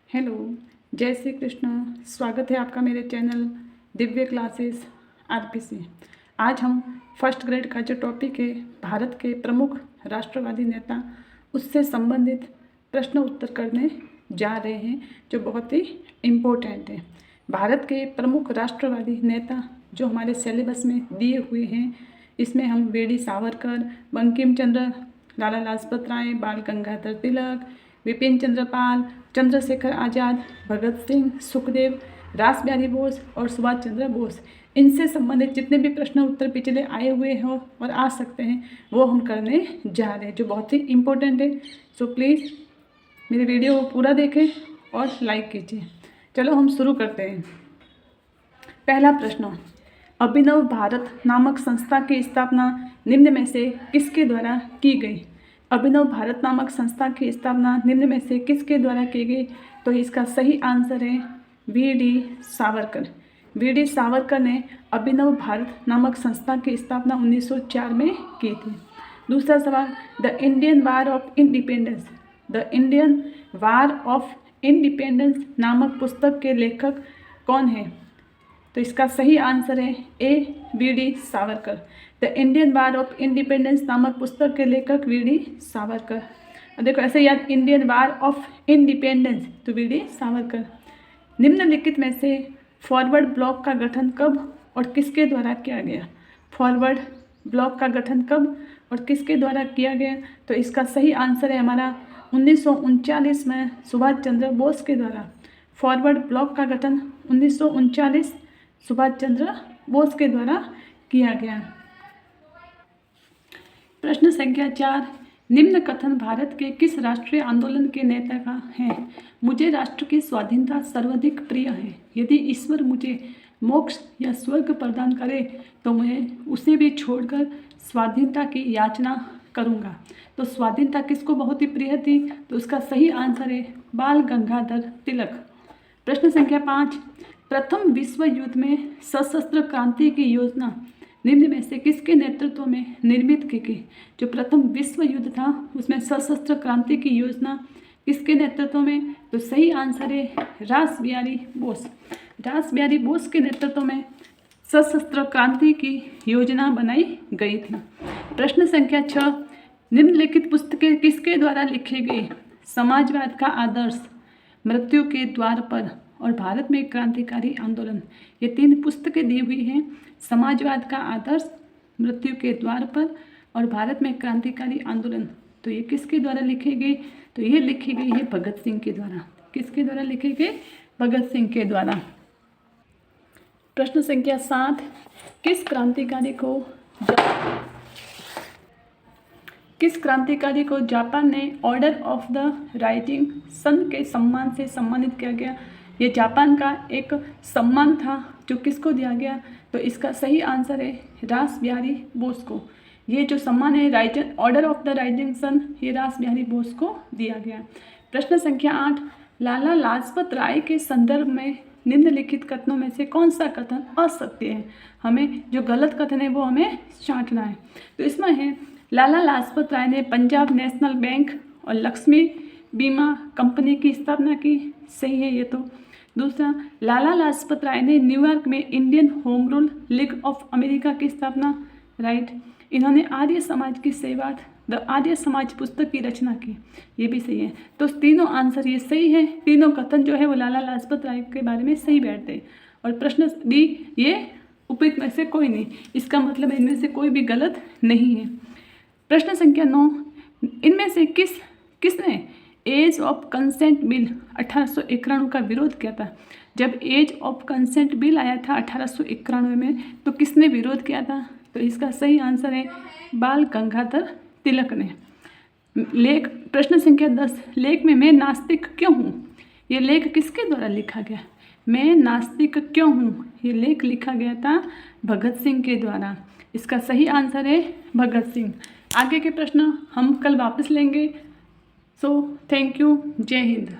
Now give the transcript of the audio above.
Hello, जय श्री कृष्ण। स्वागत है आपका मेरे चैनल दिव्य क्लासेस आरपीसी। आज हम फर्स्ट ग्रेड का जो टॉपिक है भारत के प्रमुख राष्ट्रवादी नेता, उससे संबंधित प्रश्न उत्तर करने जा रहे हैं, जो बहुत ही इम्पोर्टेंट है। भारत के प्रमुख राष्ट्रवादी नेता जो हमारे सिलेबस में दिए हुए हैं, इसमें हम वीडी सावरकर, बंकिम चंद्र, लाला लाजपत राय, बाल गंगाधर तिलक, विपिन चंद्र पाल, चंद्रशेखर आज़ाद, भगत सिंह, सुखदेव, रास बिहारी बोस और सुभाष चंद्र बोस, इनसे संबंधित जितने भी प्रश्न उत्तर पिछले आए हुए हो और आ सकते हैं वो हम करने जा रहे हैं, जो बहुत ही इम्पोर्टेंट है। सो प्लीज़ मेरे वीडियो को पूरा देखें और लाइक कीजिए। चलो हम शुरू करते हैं। पहला प्रश्न, अभिनव भारत नामक संस्था की स्थापना निम्न में से किसके द्वारा की गई? अभिनव भारत नामक संस्था की स्थापना निम्न में से किसके द्वारा की गई? तो इसका सही आंसर है वीडी सावरकर। वीडी सावरकर ने अभिनव भारत नामक संस्था की स्थापना 1904 में की थी। दूसरा सवाल, the Indian war of independence, the Indian war of independence नामक पुस्तक के लेखक कौन है? तो इसका सही आंसर है A VD Savarkar. The Indian war of independence नामक पुस्तक के लेखक वीडी सावरकर। और देखो ऐसे याद, इंडियन वार ऑफ इंडिपेंडेंस तो वीडी सावरकर। निम्नलिखित में से फॉरवर्ड ब्लॉक का गठन कब और किसके द्वारा किया गया? फॉरवर्ड ब्लॉक का गठन कब और किसके द्वारा किया गया? तो इसका सही आंसर है हमारा 1939 में सुभाष चंद्र बोस के द्वारा। फॉरवर्ड ब्लॉक का गठन 1939 सुभाष चंद्र बोस के द्वारा किया गया। प्रश्न संख्या 4, निम्न कथन भारत के किस राष्ट्रीय आंदोलन के नेता का है? मुझे राष्ट्र की स्वाधीनता सर्वाधिक प्रिय है। यदि ईश्वर मुझे मोक्ष या स्वर्ग प्रदान करे तो मैं उसे भी छोड़कर स्वाधीनता की याचना करूंगा। तो स्वाधीनता किसको बहुत ही प्रिय थी? तो उसका सही आंसर है बाल गंगाधर तिलक। प्रश्न संख्या 5, प्रथम विश्व युद्ध में सशस्त्र क्रांति की योजना निम्न में से किसके नेतृत्व में निर्मित की गई? जो प्रथम विश्व युद्ध था उसमें सशस्त्र क्रांति की योजना किसके नेतृत्व में? तो सही आंसर है रास बिहारी बोस। रास बिहारी बोस के नेतृत्व में सशस्त्र क्रांति की योजना बनाई गई थी। प्रश्न संख्या 6, निम्नलिखित पुस्तकें किसके द्वारा लिखी गई? समाजवाद का आदर्श, मृत्यु के द्वार पर और भारत में क्रांतिकारी आंदोलन, ये 3 पुस्तकें दी हुई हैं। समाजवाद का आदर्श, मृत्यु के द्वार पर और भारत में क्रांतिकारी आंदोलन, तो ये किसके द्वारा लिखी गई? तो ये लिखी गई है भगत सिंह के द्वारा। किसके द्वारा लिखी गई? भगत सिंह के द्वारा। प्रश्न संख्या 7, किस क्रांतिकारी को जापान ने order of the rising sun के सम्मान से सम्मानित किया गया? ये जापान का एक सम्मान था जो किसको दिया गया? तो इसका सही आंसर है रास बिहारी बोस को। ये जो सम्मान है order of the rising sun, ये रास बिहारी बोस को दिया गया। प्रश्न संख्या 8, लाला लाजपत राय के संदर्भ में निम्नलिखित कथनों में से कौन सा कथन असत्य है? हमें जो गलत कथन है वो हमें छांटना है। तो इसमें है, लाला लाजपत राय ने पंजाब नेशनल बैंक और लक्ष्मी बीमा कंपनी की स्थापना की। सही है ये तो। दूसरा, लाला लाजपत राय ने न्यूयॉर्क में Indian home rule league of America की स्थापना। राइट। इन्होंने आर्य समाज की सेवा, द आर्य समाज पुस्तक की रचना की। ये भी सही है। तो तीनों आंसर ये सही है। तीनों कथन जो है वो लाला लाजपत राय के बारे में सही बैठते हैं। और प्रश्न डी, ये उपयुक्त में से कोई नहीं, इसका मतलब इनमें से कोई भी गलत नहीं है। प्रश्न संख्या 9, इनमें से किसने एज ऑफ कंसेंट बिल 1891 का विरोध किया था? जब एज ऑफ कंसेंट बिल आया था 1891 में, तो किसने विरोध किया था? तो इसका सही आंसर है बाल गंगाधर तिलक ने। लेख प्रश्न संख्या 10, लेख में मैं नास्तिक क्यों हूँ? ये लेख किसके द्वारा लिखा गया? मैं नास्तिक क्यों हूँ, ये लेख लिखा गया था भगत सिंह के द्वारा। इसका सही आंसर है भगत सिंह। आगे के प्रश्न हम कल वापस लेंगे। So thank you. जय हिंद।